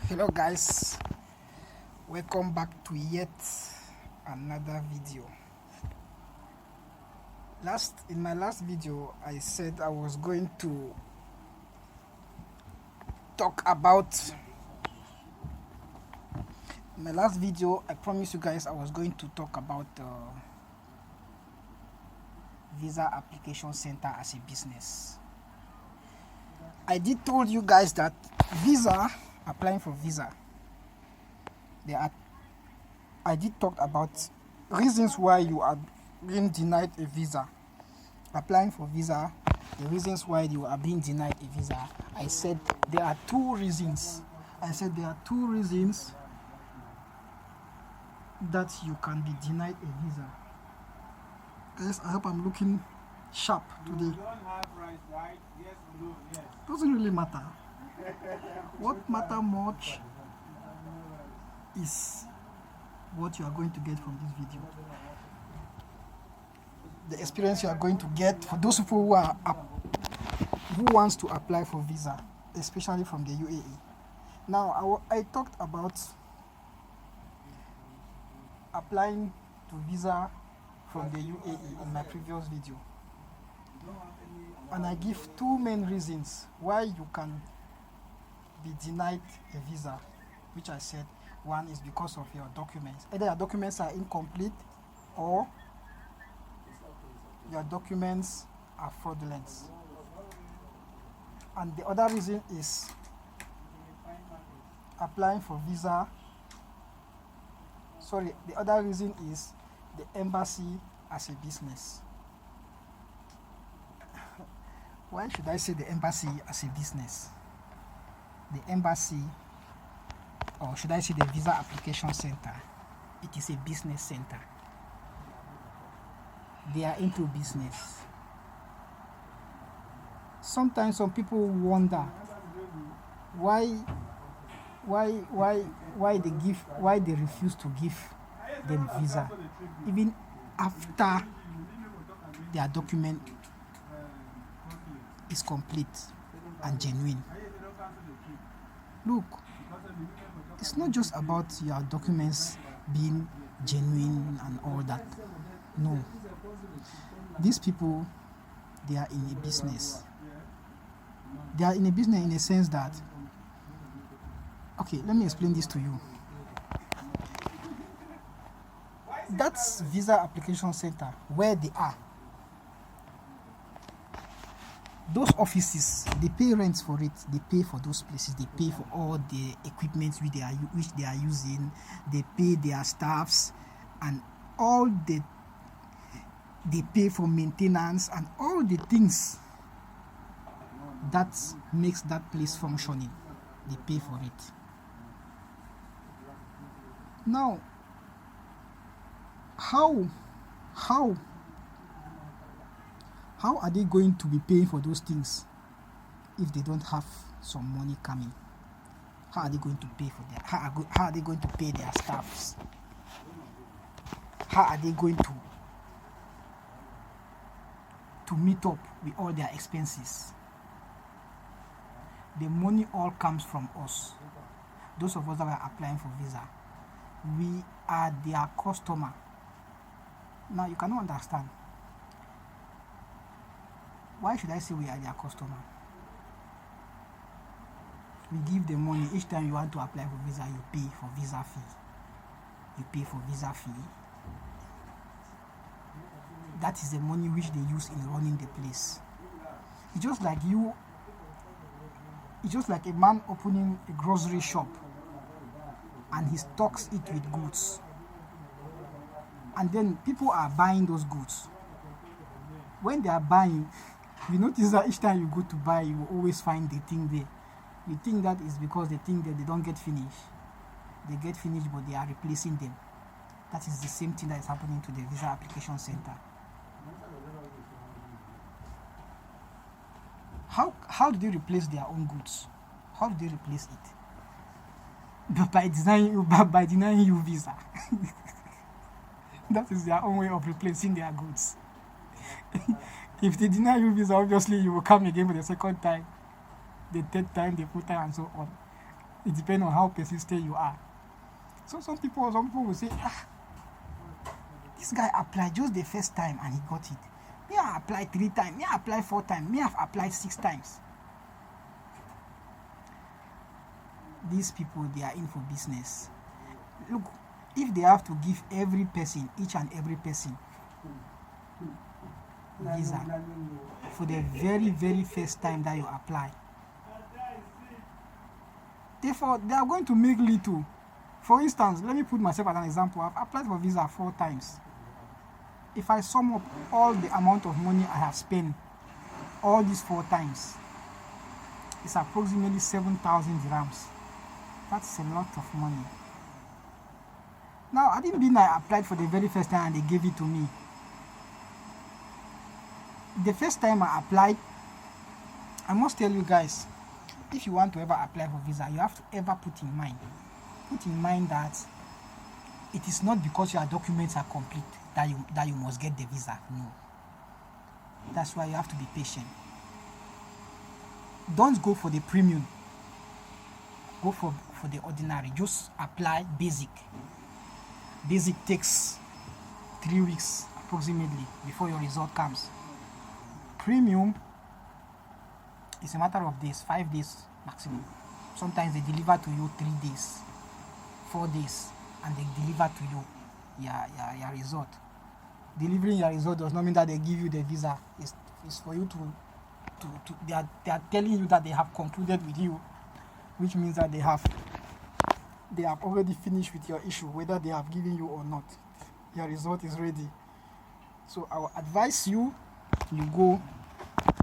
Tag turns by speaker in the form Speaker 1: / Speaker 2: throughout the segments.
Speaker 1: Hello guys, welcome back to yet another video. In my last video I said I was going to talk about I promised you guys I was going to talk about visa application center as a business. I did told you guys that applying for visa, I did talk about reasons why you are being denied a visa. Applying for visa, the reasons why you are being denied a visa. I said there are two reasons that you can be denied a visa. Guys, I hope I'm looking sharp today. Doesn't really matter. What matter much is what you are going to get from this video. The experience you are going to get for those people who wants to apply for visa, especially from the UAE. Now, I talked about applying to visa from the UAE in my previous video, and I give two main reasons why you can be denied a visa, which I said one is because of your documents. Either your documents are incomplete or your documents are fraudulent. And the other reason is applying for visa. The other reason is the embassy as a business. Why should I say the embassy as a business? The embassy, or should I say the visa application center, it is a business center. They are into business. Sometimes some people wonder why they refuse to give them visa even after their document is complete and genuine. Look, it's not just about your documents being genuine and all that. No. These people, they are in a business. They are in a business in a sense that, okay, let me explain this to you. That's visa application center where they are. Those offices, they pay rent for it. They pay for those places. They pay for all the equipment which they are using. They pay their staffs and all they pay for maintenance and all the things that makes that place functioning. They pay for it. Now, how are they going to be paying for those things if they don't have some money coming? How are they going to pay for that? How are they going to pay their staffs? How are they going to meet up with all their expenses? The money all comes from us. Those of us that are applying for visa, we are their customer. Now, you cannot understand. Why should I say we are their customer? We give them money. Each time you want to apply for visa, you pay for visa fee. That is the money which they use in running the place. It's just like a man opening a grocery shop and he stocks it with goods. And then people are buying those goods. When they are buying, you notice that each time you go to buy, you will always find the thing there. You think that is because the thing that they don't get finished. They get finished, but they are replacing them. That is the same thing that is happening to the visa application center. How do they replace their own goods? How do they replace it? By denying you visa. That is their own way of replacing their goods. If they deny you visa, obviously you will come again for the second time, the third time, the fourth time, and so on. It depends on how persistent you are. So some people will say, this guy applied just the first time and he got it. Me, I applied 3 times. Me, I applied 4 times. Me, I've applied 6 times. These people, they are in for business. Look, if they have to give every person, each and every person, visa for the very, very first time that you apply, therefore, they are going to make little. For instance, let me put myself as an example. I've applied for visa 4 times. If I sum up all the amount of money I have spent all these 4 times, it's approximately 7,000 dirhams. That's a lot of money. Now, I didn't mean I applied for the very first time and they gave it to me. The first time I applied, I must tell you guys, if you want to ever apply for visa, you have to ever put in mind that it is not because your documents are complete that you must get the visa. No. That's why you have to be patient. Don't go for the premium. Go for the ordinary. Just apply basic. Basic takes 3 weeks approximately before your result comes. Premium is a matter of days, 5 days maximum. Sometimes they deliver to you 3 days, 4 days, and they deliver to you your result. Delivering your result does not mean that they give you the visa. It's for you to they are telling you that they have concluded with you, which means that they have already finished with your issue, whether they have given you or not. Your result is ready. So I will advise you go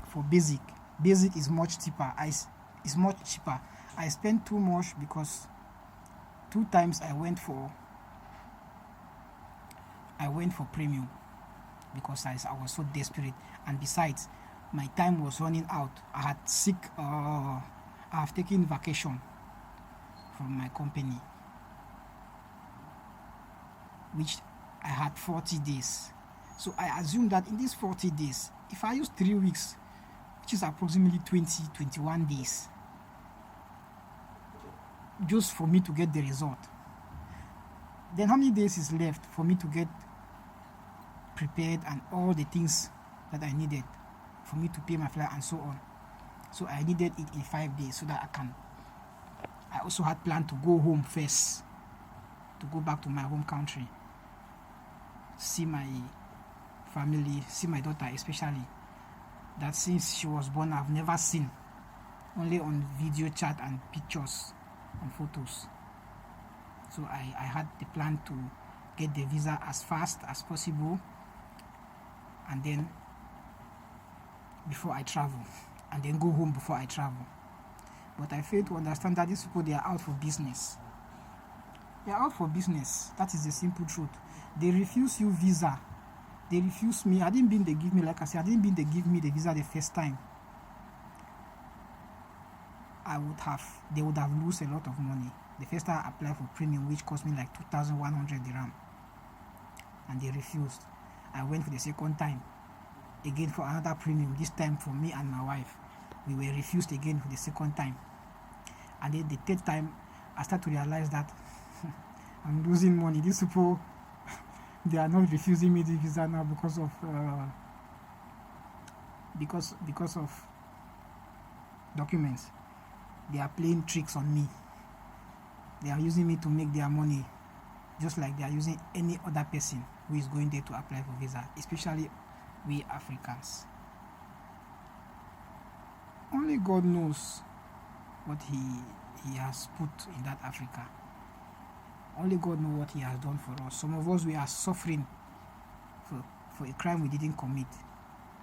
Speaker 1: for basic. Basic is much cheaper. It's much cheaper. I spent too much because 2 times I went for premium because I was so desperate, and besides my time was running out. I had sick. I have taken vacation from my company, which I had 40 days. So I assume that in these 40 days, if I use 3 weeks, which is approximately 21 days, just for me to get the result, then how many days is left for me to get prepared and all the things that I needed for me to pay my flight and so on? So I needed it in 5 days so that I also had planned to go home first, to go back to my home country, see my family, see my daughter especially, that since she was born I've never seen, only on video chat and pictures and photos. So I had the plan to get the visa as fast as possible, and then before I travel, and then go home before I travel. But I fail to understand that these people, they are out for business. They are out for business. That is the simple truth. They refuse you visa. They refuse me. I didn't mean they give me, like I said, I didn't mean they give me the visa the first time. They would have lost a lot of money. The first time I applied for premium, which cost me like 2,100 dirham, and they refused. I went for the second time, again for another premium, this time for me and my wife. We were refused again for the second time. And then the third time, I started to realize that I'm losing money. These people, they are not refusing me the visa now because of documents. They are playing tricks on me. They are using me to make their money, just like they are using any other person who is going there to apply for visa, especially we Africans. Only God knows what he has put in that Africa. Only God knows what he has done for us. Some of us, we are suffering for a crime we didn't commit.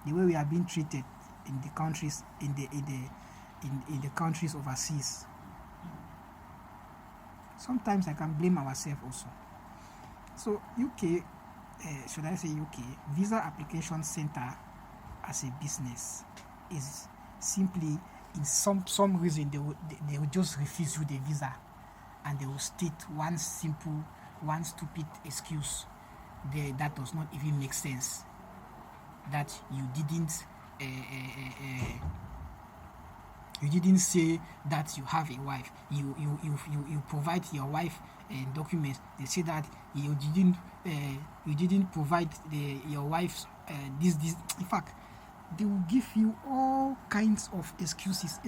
Speaker 1: The way we are being treated in the countries in the countries overseas. Sometimes I can blame ourselves also. So UK, should I say UK, Visa Application Center as a business is simply, in some reason, they will just refuse you the visa, and they will state one stupid excuse there that does not even make sense, that you didn't You didn't say that you have a wife. You provide your wife documents. They say that you didn't provide your wife's this. In fact, they will give you all kinds of excuses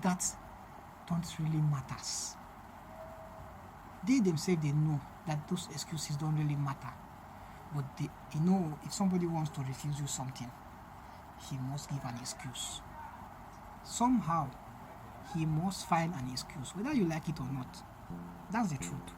Speaker 1: that don't really matters. They themselves, they know that those excuses don't really matter, but they know if somebody wants to refuse you something, he must give an excuse. Somehow he must find an excuse, whether you like it or not. That's the truth.